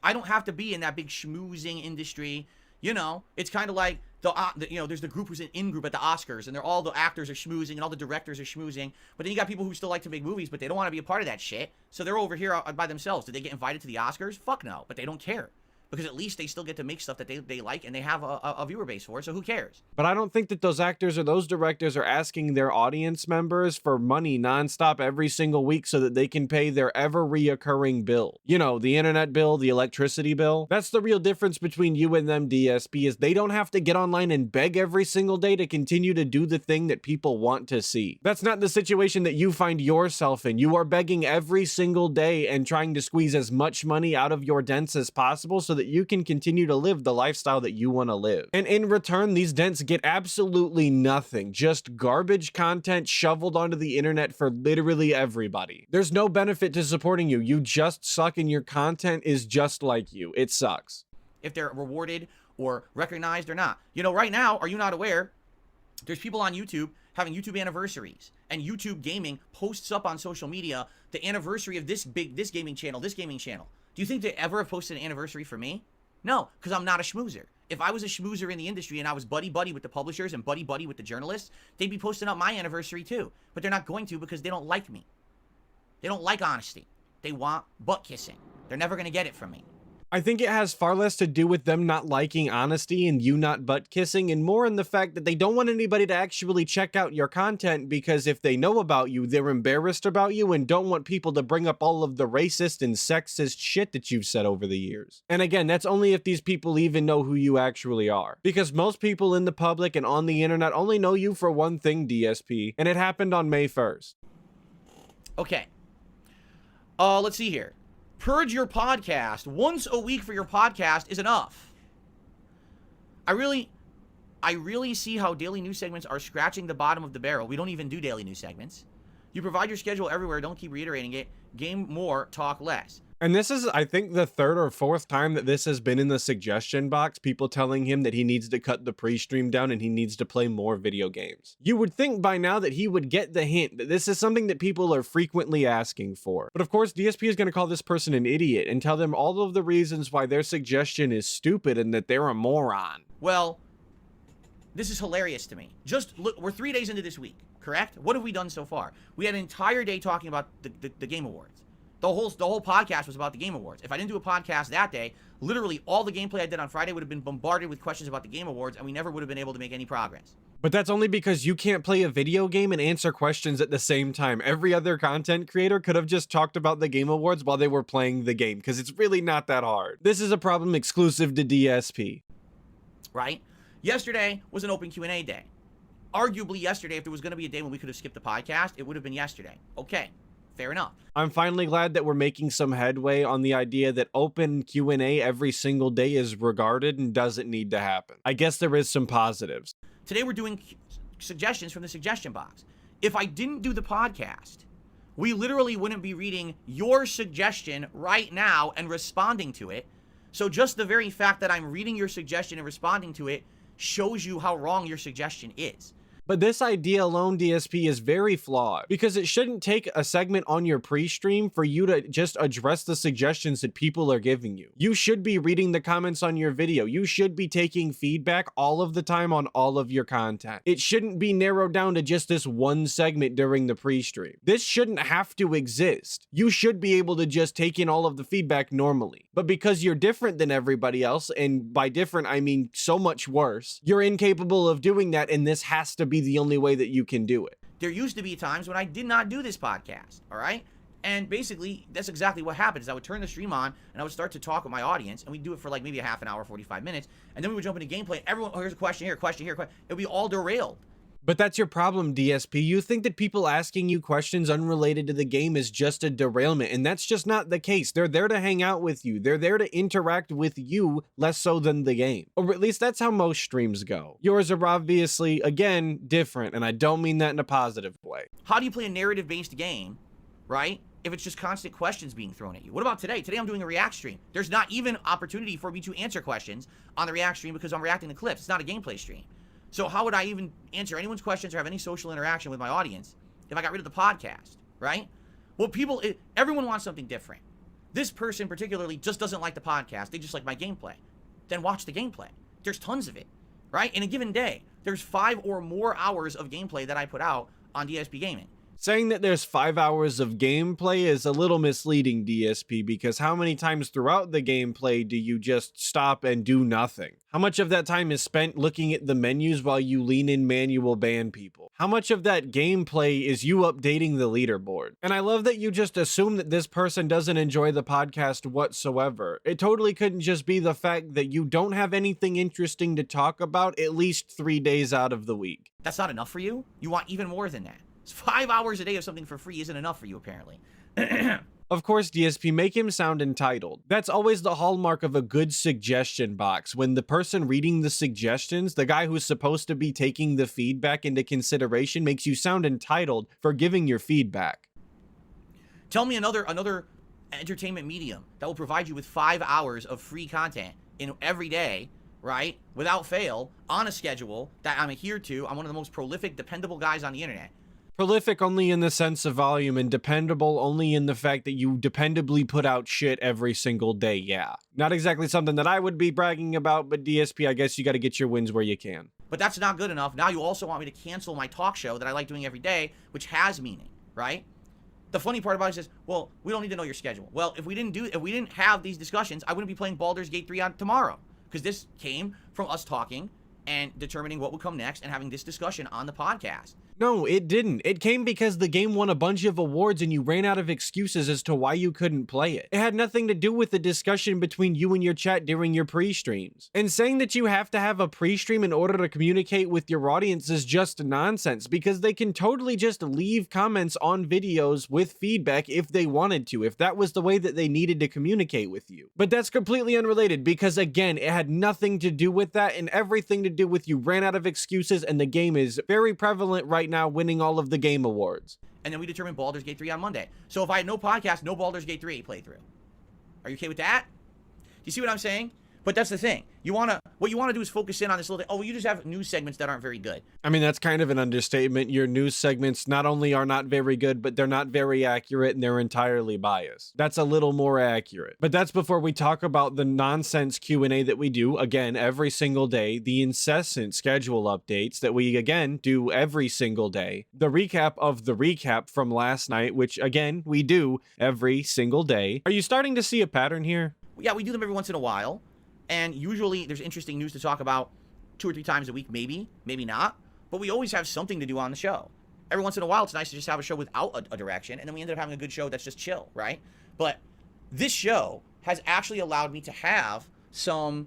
I don't have to be in that big schmoozing industry. You know, it's kind of like there's the group who's an in-group at the Oscars, and all the actors are schmoozing and all the directors are schmoozing. But then you got people who still like to make movies, but they don't want to be a part of that shit. So they're over here by themselves. Did they get invited to the Oscars? Fuck no, but they don't care. Because at least they still get to make stuff that they like, and they have a viewer base for it, so who cares? But I don't think that those actors or those directors are asking their audience members for money nonstop every single week so that they can pay their ever reoccurring bill. You know, the internet bill, the electricity bill. That's the real difference between you and them, DSP, is they don't have to get online and beg every single day to continue to do the thing that people want to see. That's not the situation that you find yourself in. You are begging every single day and trying to squeeze as much money out of your dents as possible so that you can continue to live the lifestyle that you want to live. And in return, these dents get absolutely nothing. Just garbage content shoveled onto the internet for literally everybody. There's no benefit to supporting you. You just suck and your content is just like you. It sucks. If they're rewarded or recognized or not. You know, right now, are you not aware, there's people on YouTube having YouTube anniversaries, and YouTube Gaming posts up on social media the anniversary of this gaming channel, this gaming channel. Do you think they ever have posted an anniversary for me? No, because I'm not a schmoozer. If I was a schmoozer in the industry and I was buddy-buddy with the publishers and buddy-buddy with the journalists, they'd be posting up my anniversary too. But they're not going to because they don't like me. They don't like honesty. They want butt kissing. They're never going to get it from me. I think it has far less to do with them not liking honesty and you not butt kissing, and more in the fact that they don't want anybody to actually check out your content, because if they know about you, they're embarrassed about you and don't want people to bring up all of the racist and sexist shit that you've said over the years. And again, that's only if these people even know who you actually are, because most people in the public and on the internet only know you for one thing, DSP, and it happened on May 1st. Okay. Let's see here. Purge your podcast. Once a week for your podcast is enough. I really see how daily news segments are scratching the bottom of the barrel. We don't even do daily news segments. You provide your schedule everywhere. Don't keep reiterating it. Game more, talk less. And this is, I think, the third or fourth time that this has been in the suggestion box, people telling him that he needs to cut the pre-stream down and he needs to play more video games. You would think by now that he would get the hint that this is something that people are frequently asking for. But of course, DSP is going to call this person an idiot and tell them all of the reasons why their suggestion is stupid and that they're a moron. Well, this is hilarious to me. Just look, we're 3 days into this week, correct? What have we done so far? We had an entire day talking about the Game Awards. The whole podcast was about the Game Awards. If I didn't do a podcast that day, literally all the gameplay I did on Friday would have been bombarded with questions about the Game Awards, and we never would have been able to make any progress. But that's only because you can't play a video game and answer questions at the same time. Every other content creator could have just talked about the Game Awards while they were playing the game, because it's really not that hard. This is a problem exclusive to DSP. Right? Yesterday was an open Q&A day. Arguably yesterday, if there was going to be a day when we could have skipped the podcast, it would have been yesterday. Okay. Fair enough. I'm finally glad that we're making some headway on the idea that open Q&A every single day is regarded and doesn't need to happen. I guess there is some positives. Today we're doing suggestions from the suggestion box. If I didn't do the podcast, we literally wouldn't be reading your suggestion right now and responding to it. So just the very fact that I'm reading your suggestion and responding to it shows you how wrong your suggestion is. But this idea alone, DSP, is very flawed, because it shouldn't take a segment on your pre-stream for you to just address the suggestions that people are giving you. You should be reading the comments on your video. You should be taking feedback all of the time on all of your content. It shouldn't be narrowed down to just this one segment during the pre-stream. This shouldn't have to exist. You should be able to just take in all of the feedback normally. But because you're different than everybody else, and by different, I mean so much worse, you're incapable of doing that, and this has to be the only way that you can do it. There used to be times when I did not do this podcast, all right? And basically, that's exactly what happened, is I would turn the stream on, and I would start to talk with my audience, and we'd do it for like maybe a half an hour, 45 minutes, and then we would jump into gameplay, and everyone, oh, here's a question here, question here, question. It would be all derailed. But that's your problem, DSP. You think that people asking you questions unrelated to the game is just a derailment, and that's just not the case. They're there to hang out with you. They're there to interact with you, less so than the game. Or at least that's how most streams go. Yours are obviously, again, different, and I don't mean that in a positive way. How do you play a narrative-based game, right, if it's just constant questions being thrown at you? What about today? Today I'm doing a React stream. There's not even opportunity for me to answer questions on the React stream because I'm reacting to clips. It's not a gameplay stream. So how would I even answer anyone's questions or have any social interaction with my audience if I got rid of the podcast, right? Well, everyone wants something different. This person particularly just doesn't like the podcast. They just like my gameplay. Then watch the gameplay. There's tons of it, right? In a given day, there's 5 or more hours of gameplay that I put out on DSP Gaming. Saying that there's 5 hours of gameplay is a little misleading, DSP, because how many times throughout the gameplay do you just stop and do nothing? How much of that time is spent looking at the menus while you lean in manual ban people? How much of that gameplay is you updating the leaderboard? And I love that you just assume that this person doesn't enjoy the podcast whatsoever. It totally couldn't just be the fact that you don't have anything interesting to talk about at least 3 days out of the week. That's not enough for you? You want even more than that. 5 hours a day of something for free isn't enough for you, apparently. Of course, DSP, make him sound entitled. That's always the hallmark of a good suggestion box. When the person reading the suggestions, the guy who's supposed to be taking the feedback into consideration, makes you sound entitled for giving your feedback. Tell me another entertainment medium that will provide you with 5 hours of free content in every day, right? Without fail, on a schedule that I'm adhered to. I'm one of the most prolific, dependable guys on the internet. Prolific only in the sense of volume and dependable only in the fact that you dependably put out shit every single day, yeah. Not exactly something that I would be bragging about, but DSP, I guess you gotta get your wins where you can. But that's not good enough. Now you also want me to cancel my talk show that I like doing every day, which has meaning, right? The funny part about it is, well, we don't need to know your schedule. Well, if we didn't have these discussions, I wouldn't be playing Baldur's Gate 3 on tomorrow, because this came from us talking and determining what would come next and having this discussion on the podcast. No, it didn't. It came because the game won a bunch of awards and you ran out of excuses as to why you couldn't play it. It had nothing to do with the discussion between you and your chat during your pre-streams. And saying that you have to have a pre-stream in order to communicate with your audience is just nonsense, because they can totally just leave comments on videos with feedback if they wanted to, if that was the way that they needed to communicate with you. But that's completely unrelated, because again, it had nothing to do with that and everything to do with you ran out of excuses, and the game is very prevalent right now, winning all of the game awards. And then we determined Baldur's Gate 3 on Monday. So if I had no podcast, no Baldur's Gate 3 playthrough. Are you okay with that? Do you see what I'm saying? But that's the thing. What you want to do is focus in on this little thing. Oh, well, you just have news segments that aren't very good. I mean, that's kind of an understatement. Your news segments not only are not very good, but they're not very accurate and they're entirely biased. That's a little more accurate. But that's before we talk about the nonsense Q&A that we do, again, every single day, the incessant schedule updates that we, again, do every single day, the recap of the recap from last night, which, again, we do every single day. Are you starting to see a pattern here? Yeah, we do them every once in a while. And usually there's interesting news to talk about 2 or 3 times a week, maybe not. But we always have something to do on the show. Every once in a while, it's nice to just have a show without a direction. And then we ended up having a good show that's just chill, right? But this show has actually allowed me to have some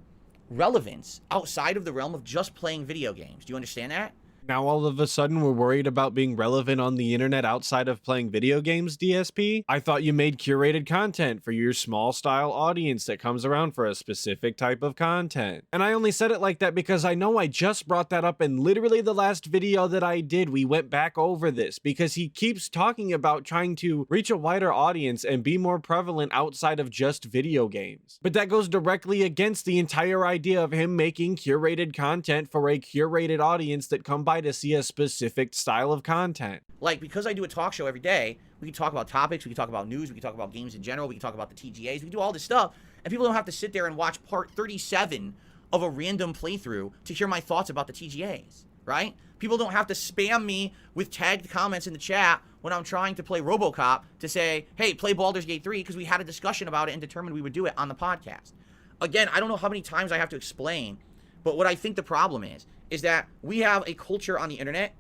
relevance outside of the realm of just playing video games. Do you understand that? Now all of a sudden we're worried about being relevant on the internet outside of playing video games, DSP? I thought you made curated content for your small style audience that comes around for a specific type of content. And I only said it like that because I know I just brought that up in literally the last video that I did. We went back over this because he keeps talking about trying to reach a wider audience and be more prevalent outside of just video games. But that goes directly against the entire idea of him making curated content for a curated audience that come by to see a specific style of content. Like, because I do a talk show every day, we can talk about topics, we can talk about news, we can talk about games in general, we can talk about the TGAs, we can do all this stuff, and people don't have to sit there and watch part 37 of a random playthrough to hear my thoughts about the TGAs, right? People don't have to spam me with tagged comments in the chat when I'm trying to play RoboCop to say, hey, play Baldur's Gate 3, because we had a discussion about it and determined we would do it on the podcast. Again, I don't know how many times I have to explain, but what I think the problem is that we have a culture on the internet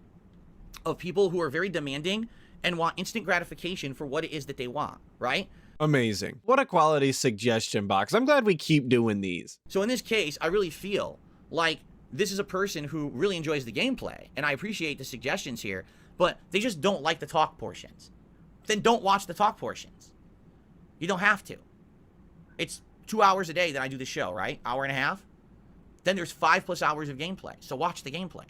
of people who are very demanding and want instant gratification for what it is that they want, right? Amazing. What a quality suggestion box. I'm glad we keep doing these. So in this case, I really feel like this is a person who really enjoys the gameplay, and I appreciate the suggestions here, but they just don't like the talk portions. Then don't watch the talk portions. You don't have to. It's 2 hours a day that I do the show, right? Hour and a half. Then there's 5+ hours of gameplay. So watch the gameplay.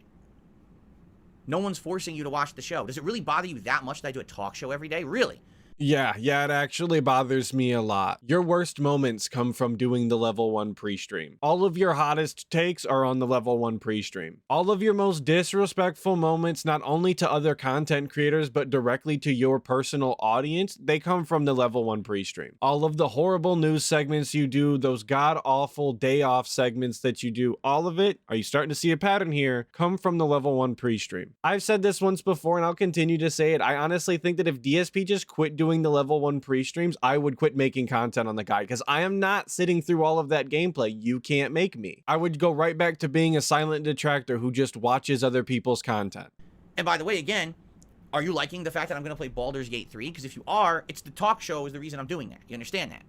No one's forcing you to watch the show. Does it really bother you that much that I do a talk show every day? Really? Yeah, it actually bothers me a lot. Your worst moments come from doing the level 1 pre-stream. All of your hottest takes are on the level 1 pre-stream. All of your most disrespectful moments, not only to other content creators, but directly to your personal audience, they come from the level 1 pre-stream. All of the horrible news segments you do, those god-awful day-off segments that you do, all of it, are you starting to see a pattern here, come from the level 1 pre-stream. I've said this once before and I'll continue to say it. I honestly think that if DSP just quit doing the level 1 pre-streams, I would quit making content on the guide, because I am not sitting through all of that gameplay. You can't make me. I would go right back to being a silent detractor who just watches other people's content. And by the way, again, are you liking the fact that I'm going to play Baldur's Gate 3? Because if you are, it's the talk show is the reason I'm doing that. You understand that?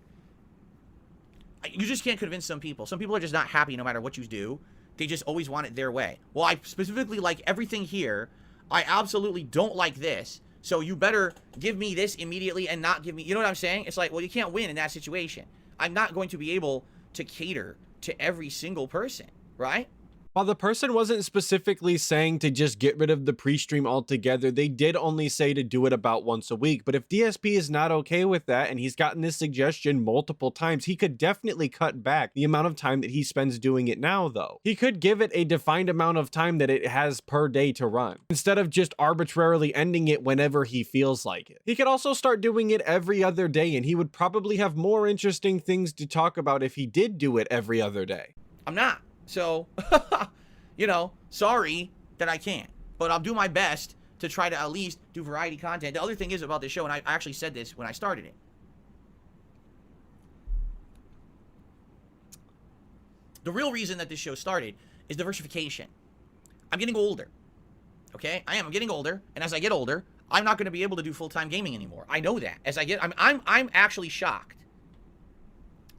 You just can't convince some people. Some people are just not happy no matter what you do. They just always want it their way. Well, I specifically like everything here. I absolutely don't like this. So you better give me this immediately and not give me... You know what I'm saying? It's like, well, you can't win in that situation. I'm not going to be able to cater to every single person, right? While the person wasn't specifically saying to just get rid of the pre-stream altogether, they did only say to do it about once a week. But if DSP is not okay with that, and he's gotten this suggestion multiple times, he could definitely cut back the amount of time that he spends doing it now, though. He could give it a defined amount of time that it has per day to run, instead of just arbitrarily ending it whenever he feels like it. He could also start doing it every other day, and he would probably have more interesting things to talk about if he did do it every other day. I'm not. So, you know, sorry that I can't. But I'll do my best to try to at least do variety content. The other thing is about this show, and I actually said this when I started it. The real reason that this show started is diversification. I'm getting older. Okay? I'm getting older, and as I get older, I'm not going to be able to do full-time gaming anymore. I know that. As I get, I'm actually shocked.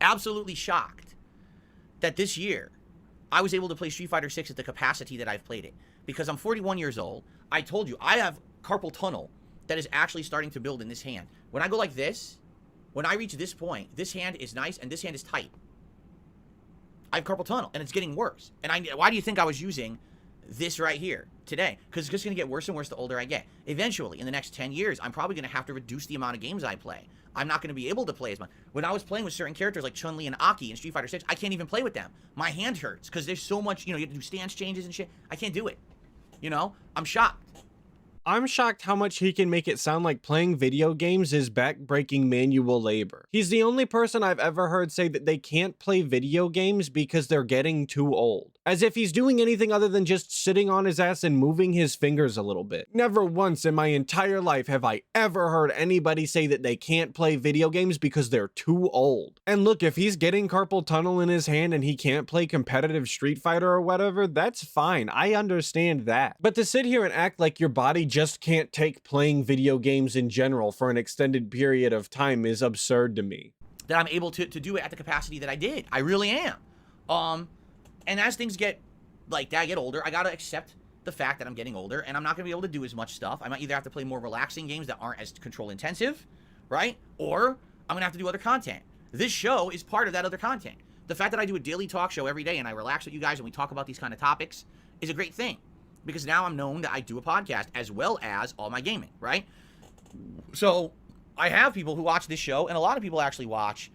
Absolutely shocked that this year I was able to play Street Fighter 6 at the capacity that I've played it. Because I'm 41 years old. I told you, I have carpal tunnel that is actually starting to build in this hand. When I go like this, when I reach this point, this hand is nice and this hand is tight. I have carpal tunnel and it's getting worse. And why do you think I was using this right here today? Because it's just going to get worse and worse the older I get. Eventually, in the next 10 years, I'm probably going to have to reduce the amount of games I play. I'm not going to be able to play as much. When I was playing with certain characters like Chun-Li and Aki in Street Fighter 6, I can't even play with them. My hand hurts because there's so much, you know, you have to do stance changes and shit. I can't do it. You know? I'm shocked. I'm shocked how much he can make it sound like playing video games is back-breaking manual labor. He's the only person I've ever heard say that they can't play video games because they're getting too old. As if he's doing anything other than just sitting on his ass and moving his fingers a little bit. Never once in my entire life have I ever heard anybody say that they can't play video games because they're too old. And look, if he's getting carpal tunnel in his hand and he can't play competitive Street Fighter or whatever, that's fine. I understand that. But to sit here and act like your body just can't take playing video games in general for an extended period of time is absurd to me. That I'm able to do it at the capacity that I did. I really am. And as things get, like, that I get older, I gotta accept the fact that I'm getting older, and I'm not gonna be able to do as much stuff. I might either have to play more relaxing games that aren't as control intensive, right? Or I'm gonna have to do other content. This show is part of that other content. The fact that I do a daily talk show every day and I relax with you guys and we talk about these kind of topics is a great thing. Because now I'm known that I do a podcast as well as all my gaming, right? So I have people who watch this show, and a lot of people actually watch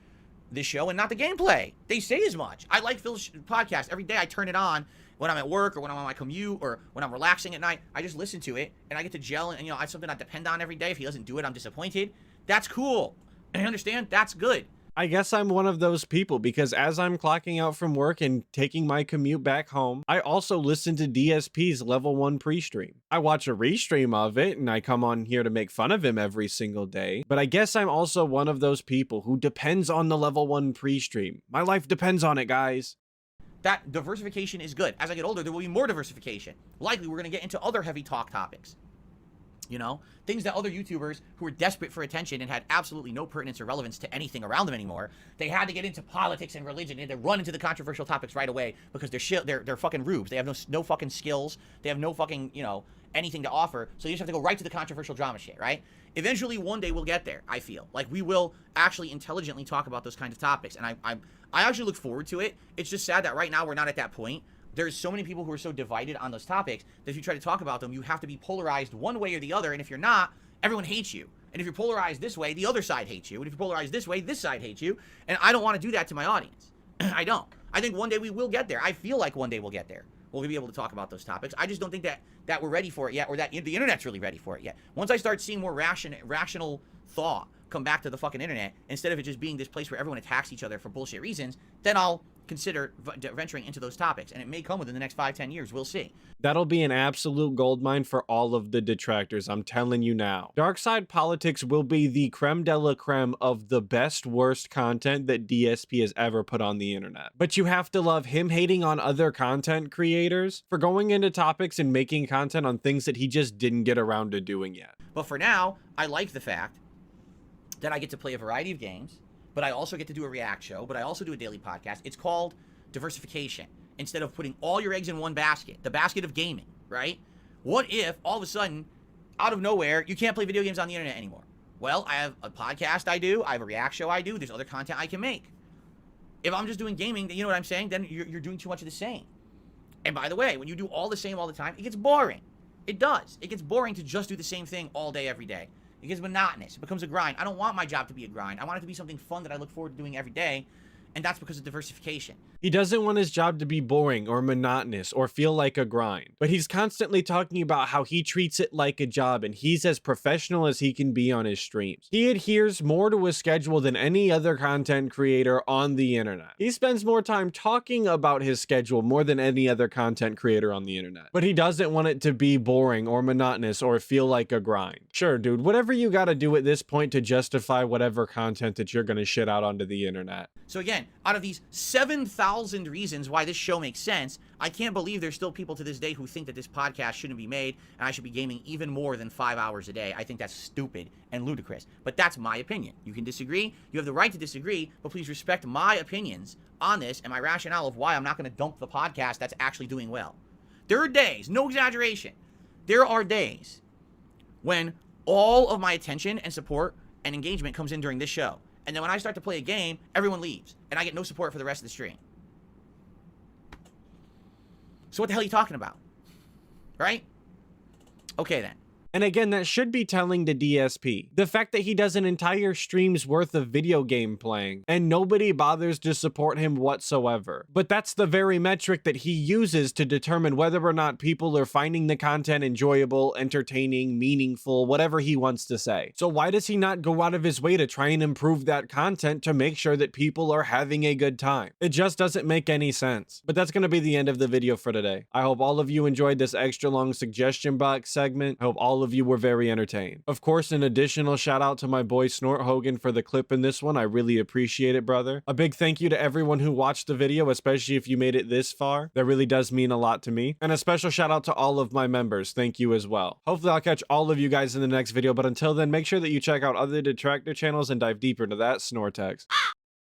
this show and not the gameplay. They say as much. I like Phil's podcast. Every day I turn it on when I'm at work or when I'm on my commute or when I'm relaxing at night. I just listen to it and I get to gel, and you know, I have something I depend on every day. If he doesn't do it, I'm disappointed. That's cool. I understand. That's good. I guess I'm one of those people because as I'm clocking out from work and taking my commute back home, I also listen to DSP's level 1 pre-stream. I watch a restream of it and I come on here to make fun of him every single day, but I guess I'm also one of those people who depends on the level 1 pre-stream. My life depends on it, guys. That diversification is good. As I get older, there will be more diversification. Likely, we're going to get into other heavy talk topics. You know, things that other YouTubers who were desperate for attention and had absolutely no pertinence or relevance to anything around them anymore, they had to get into politics and religion and to run into the controversial topics right away because they're fucking rubes. They have no fucking skills. They have no fucking, you know, anything to offer. So you just have to go right to the controversial drama shit, right? Eventually, one day we'll get there. I feel like we will actually intelligently talk about those kinds of topics, and I actually look forward to it. It's just sad that right now we're not at that point. There's so many people who are so divided on those topics that if you try to talk about them, you have to be polarized one way or the other. And if you're not, everyone hates you. And if you're polarized this way, the other side hates you. And if you're polarized this way, this side hates you. And I don't want to do that to my audience. I don't. I think one day we will get there. I feel like one day we'll get there. We'll be able to talk about those topics. I just don't think that we're ready for it yet, or that the internet's really ready for it yet. Once I start seeing more rational thought come back to the fucking internet, instead of it just being this place where everyone attacks each other for bullshit reasons, then I'll consider venturing into those topics, and it may come within the next 5-10 years. We'll see. That'll be an absolute goldmine for all of the detractors, I'm telling you now. Dark Side Politics will be the creme de la creme of the best worst content that DSP has ever put on the internet. But you have to love him hating on other content creators for going into topics and making content on things that he just didn't get around to doing yet. But for now, I like the fact that I get to play a variety of games, but I also get to do a react show, but I also do a daily podcast. It's called diversification. Instead of putting all your eggs in one basket, the basket of gaming, right? What if all of a sudden, out of nowhere, you can't play video games on the internet anymore? Well, I have a podcast I do, I have a react show I do, there's other content I can make. If I'm just doing gaming, you know what I'm saying? Then you're doing too much of the same. And by the way, when you do all the same all the time, it gets boring. It does. It gets boring to just do the same thing all day, every day. It gets monotonous. It becomes a grind. I don't want my job to be a grind. I want it to be something fun that I look forward to doing every day. And that's because of diversification. He doesn't want his job to be boring or monotonous or feel like a grind, but he's constantly talking about how he treats it like a job and he's as professional as he can be on his streams. He adheres more to his schedule than any other content creator on the internet. He spends more time talking about his schedule more than any other content creator on the internet, but he doesn't want it to be boring or monotonous or feel like a grind. Sure, dude, whatever you gotta do at this point to justify whatever content that you're gonna shit out onto the internet. So again, out of these 7,000 reasons why this show makes sense, I can't believe there's still people to this day who think that this podcast shouldn't be made and I should be gaming even more than 5 hours a day. I think that's stupid and ludicrous. But that's my opinion. You can disagree. You have the right to disagree, but please respect my opinions on this and my rationale of why I'm not going to dump the podcast that's actually doing well. There are days, no exaggeration, there are days when all of my attention and support and engagement comes in during this show. And then when I start to play a game, everyone leaves. And I get no support for the rest of the stream. So what the hell are you talking about? Right? Okay then. And again, that should be telling the DSP. The fact that he does an entire stream's worth of video game playing and nobody bothers to support him whatsoever. But that's the very metric that he uses to determine whether or not people are finding the content enjoyable, entertaining, meaningful, whatever he wants to say. So why does he not go out of his way to try and improve that content to make sure that people are having a good time? It just doesn't make any sense. But that's going to be the end of the video for today. I hope all of you enjoyed this extra long suggestion box segment. I hope all of you were very entertained. Of course, an additional shout out to my boy Snort Hogan for the clip in this one. I really appreciate it, brother. A big thank you to everyone who watched the video, especially if you made it this far. That really does mean a lot to me. And a special shout out to all of my members. Thank you as well. Hopefully I'll catch all of you guys in the next video, but until then, make sure that you check out other detractor channels and dive deeper into that Snortex.